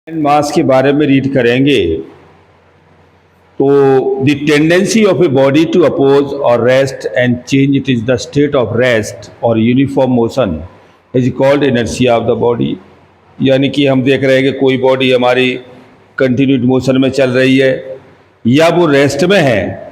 मास के बारे में रीड करेंगे तो the tendency of a body to oppose और rest and change it is the state of rest और uniform motion is called inertia of the body. यानी कि हम देख रहे हैं कि कोई बॉडी हमारी कंटिन्यूड मोशन में चल रही है या वो रेस्ट में है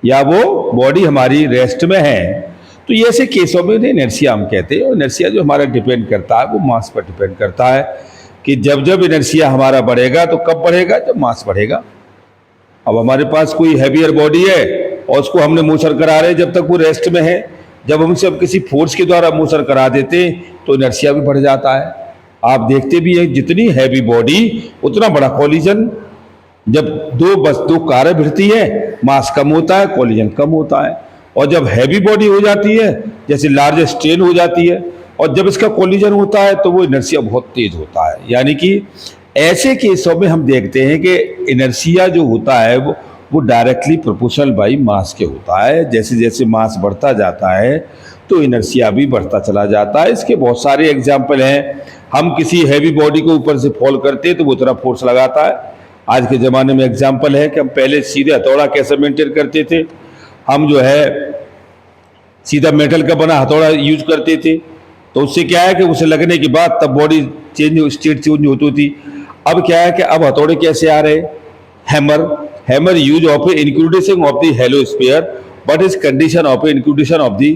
या वो बॉडी हमारी रेस्ट में है, तो ये ऐसे केसों में इनर्शिया हम कहते हैं। और इनर्शिया जो हमारा डिपेंड करता है वो मास पर डिपेंड करता है कि जब जब इनर्शिया हमारा बढ़ेगा तो कब बढ़ेगा, जब मास बढ़ेगा। अब हमारे पास कोई हैवियर बॉडी है और उसको हमने मोशन करा रहे जब तक वो रेस्ट में है, जब हम उसे किसी फोर्स के द्वारा मोशन करा देते तो इनर्शिया भी बढ़ जाता है। आप देखते भी हैं जितनी हैवी बॉडी उतना बड़ा कॉलिजन। जब दो कारें भिड़ती है मास कम होता है, कॉलिजन कम होता है। और जब हैवी बॉडी हो जाती है, जैसे लार्ज स्ट्रेन हो जाती है, और जब इसका कॉलिजन होता है तो वो इनर्शिया बहुत तेज होता है। यानी कि ऐसे केसों में हम देखते हैं कि इनर्शिया जो होता है वो डायरेक्टली प्रोपोर्शनल बाई मास के होता है। जैसे जैसे मास बढ़ता जाता है तो इनर्शिया भी बढ़ता चला जाता है। इसके बहुत सारे एग्जाम्पल हैं। हम किसी हैवी बॉडी को ऊपर से फॉल करते हैं तो वो उतना फोर्स लगाता है। आज के ज़माने में एग्जाम्पल है कि हम पहले सीधे हथौड़ा कैसे मेंटेन करते थे। हम जो है सीधा मेटल का बना हथौड़ा यूज करते थे, तो उससे क्या है कि उसे लगने के बाद तब बॉडी स्टेट चेंज होती थी। अब क्या है कि अब हथौड़े कैसे आ रहे, hammer use of a inclination of the hollow sphere but is condition of a inclination of the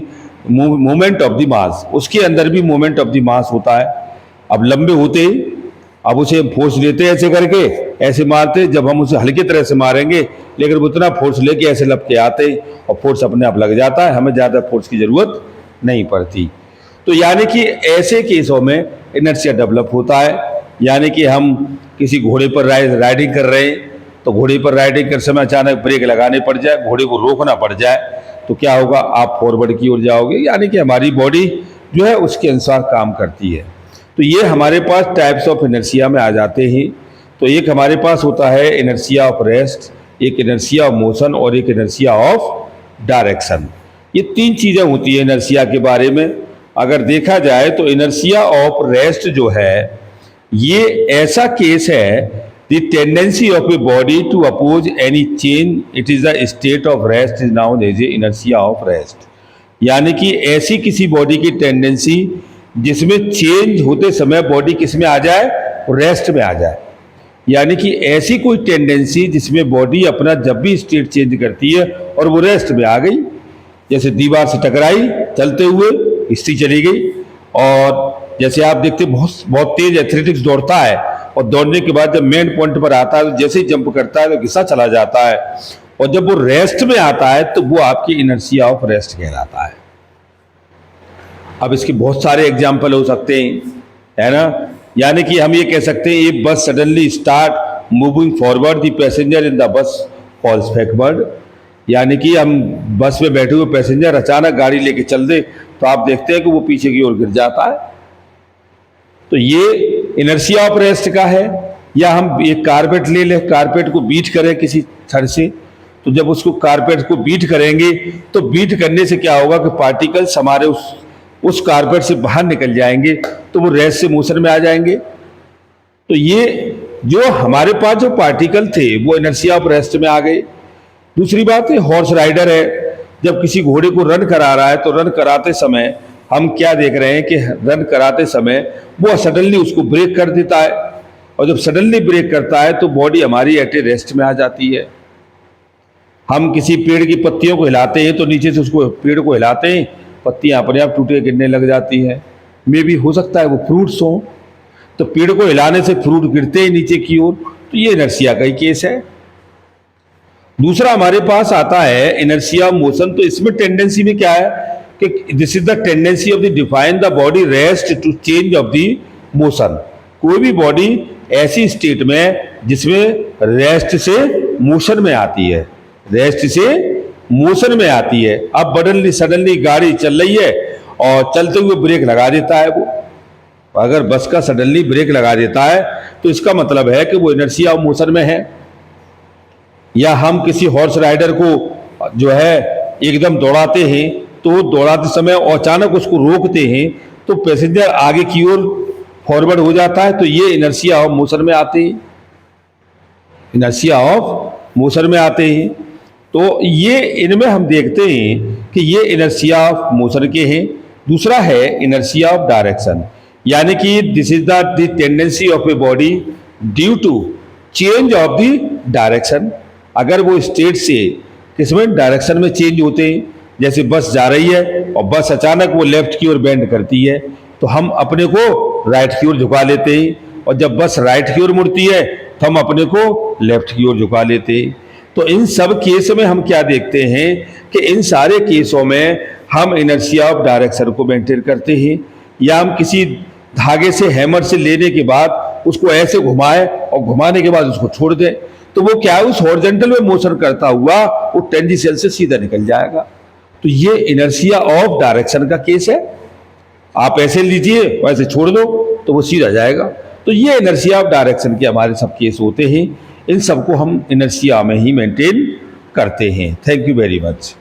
movement of the mass. उसके अंदर भी मूवमेंट ऑफ द मास होता है। अब लंबे होते ही अब उसे फोर्स लेते ऐसे करके, ऐसे मारते, जब हम उसे हल्की तरह से मारेंगे लेकिन उतना फोर्स लेके ऐसे लपके आते और फोर्स अपने आप लग जाता है, हमें ज़्यादा फोर्स की ज़रूरत नहीं पड़ती। तो यानी कि ऐसे केसों में इनर्शिया डेवलप होता है। यानी कि हम किसी घोड़े पर राइडिंग कर रहे हैं तो घोड़े पर राइडिंग कर समय अचानक ब्रेक लगाने पड़ जाए, घोड़े को रोकना पड़ जाए, तो क्या होगा, आप फॉरवर्ड की ओर जाओगे। यानी कि हमारी बॉडी जो है उसके अनुसार काम करती है। तो ये हमारे पास टाइप्स ऑफ इनर्शिया में आ जाते हैं। तो एक हमारे पास होता है इनर्शिया ऑफ रेस्ट, एक इनर्शिया ऑफ मोशन और एक इनर्शिया ऑफ डायरेक्शन। ये तीन चीज़ें होती है इनर्शिया के बारे में। अगर देखा जाए तो इनर्शिया ऑफ रेस्ट जो है ये ऐसा केस है, the tendency of a body to oppose any change it is the state of rest is known as a inertia of rest. यानी कि ऐसी किसी बॉडी की टेंडेंसी जिसमें चेंज होते समय बॉडी किस में आ जाए, रेस्ट में आ जाए। यानी कि ऐसी कोई टेंडेंसी जिसमें बॉडी अपना जब भी स्टेट चेंज करती है और वो रेस्ट में आ गई, जैसे दीवार से टकराई चलते हुए हिस्ट्री चली गई। और जैसे आप देखते बहुत तेज एथलेटिक्स दौड़ता है और दौड़ने के बाद जब मेन पॉइंट पर आता है तो जैसे ही जंप करता है तो घिसा चला जाता है, और जब वो रेस्ट में आता है तो वो आपकी इनर्शिया ऑफ रेस्ट कहलाता है। अब इसके बहुत सारे एग्जाम्पल हो सकते हैं, है ना। यानी कि हम ये कह सकते हैं, ये bus suddenly start moving forward, the passenger in the bus falls backward. यानी कि हम बस में बैठे हुए पैसेंजर अचानक गाड़ी लेके चल दे तो आप देखते हैं कि वो पीछे की ओर गिर जाता है। तो ये इनर्शिया ऑफ रेस्ट का है। या हम एक कारपेट ले लें, कारपेट को बीट करें किसी छड़ से, तो जब उसको कारपेट को बीट करेंगे तो बीट करने से क्या होगा कि पार्टिकल्स हमारे उस कारपेट से बाहर निकल जाएंगे, तो वो रेस्ट से मोशन में आ जाएंगे। तो ये जो हमारे पास जो पार्टिकल थे वो इनर्शिया ऑफ रेस्ट में आ गए। दूसरी बात है, हॉर्स राइडर है, जब किसी घोड़े को रन करा रहा है तो रन कराते समय हम क्या देख रहे हैं कि रन कराते समय वो सडनली उसको ब्रेक कर देता है, और जब सडनली ब्रेक करता है तो बॉडी हमारी एट ए रेस्ट में आ जाती है। हम किसी पेड़ की पत्तियों को हिलाते हैं तो नीचे से उसको पेड़ को हिलाते हैं, पत्तियां अपने आप टूटे गिरने लग जाती हैं। मे भी हो सकता है वो फ्रूट्स हों, तो पेड़ को हिलाने से फ्रूट गिरते हैं नीचे की ओर, तो ये इनर्शिया का ही केस है। दूसरा हमारे पास आता है इनर्शिया ऑफ मोशन। तो इसमें टेंडेंसी में क्या है कि this is the tendency of the define the body rest to change of the motion. कोई भी बॉडी ऐसी स्टेट में जिसमें रेस्ट से मोशन में आती है, रेस्ट से मोशन में आती है। अब सडनली गाड़ी चल रही है और चलते हुए ब्रेक लगा देता है वो। अगर बस का सडनली ब्रेक लगा देता है तो इसका मतलब है कि वो इनर्शिया ऑफ मोशन में है। या हम किसी हॉर्स राइडर को जो है एकदम दौड़ाते हैं, तो दौड़ाते समय अचानक उसको रोकते हैं तो पैसेंजर आगे की ओर फॉरवर्ड हो जाता है तो ये इनर्शिया ऑफ मोशन में आते हैं, इनर्शिया ऑफ मोशन में आते हैं। तो ये इनमें हम देखते हैं कि ये इनर्शिया ऑफ मोशन के हैं। दूसरा है इनर्शिया ऑफ डायरेक्शन, यानी कि this is the tendency of a body due to change of the direction. अगर वो स्टेट से किसमें डायरेक्शन में चेंज होते हैं, जैसे बस जा रही है और बस अचानक वो लेफ्ट की ओर बेंड करती है तो हम अपने को राइट की ओर झुका लेते हैं, और जब बस राइट की ओर मुड़ती है तो हम अपने को लेफ्ट की ओर झुका लेते हैं। तो इन सब केस में हम क्या देखते हैं कि इन सारे केसों में हम इनर्शिया ऑफ डायरेक्शन को मेंटेन करते हैं, या हम किसी धागे से हैमर से लेने के बाद उसको ऐसे घुमाएं और घुमाने के बाद उसको छोड़ दें तो वो क्या है, उस हॉरिजॉन्टल में मोशन करता हुआ वो टेंजेंशियल से सीधा निकल जाएगा। तो ये इनर्शिया ऑफ डायरेक्शन का केस है। आप ऐसे लीजिए वैसे छोड़ दो तो वो सीधा जाएगा। तो ये इनर्शिया ऑफ डायरेक्शन के हमारे सब केस होते हैं। इन सबको हम इनर्शिया में ही मेंटेन करते हैं। Thank you very much.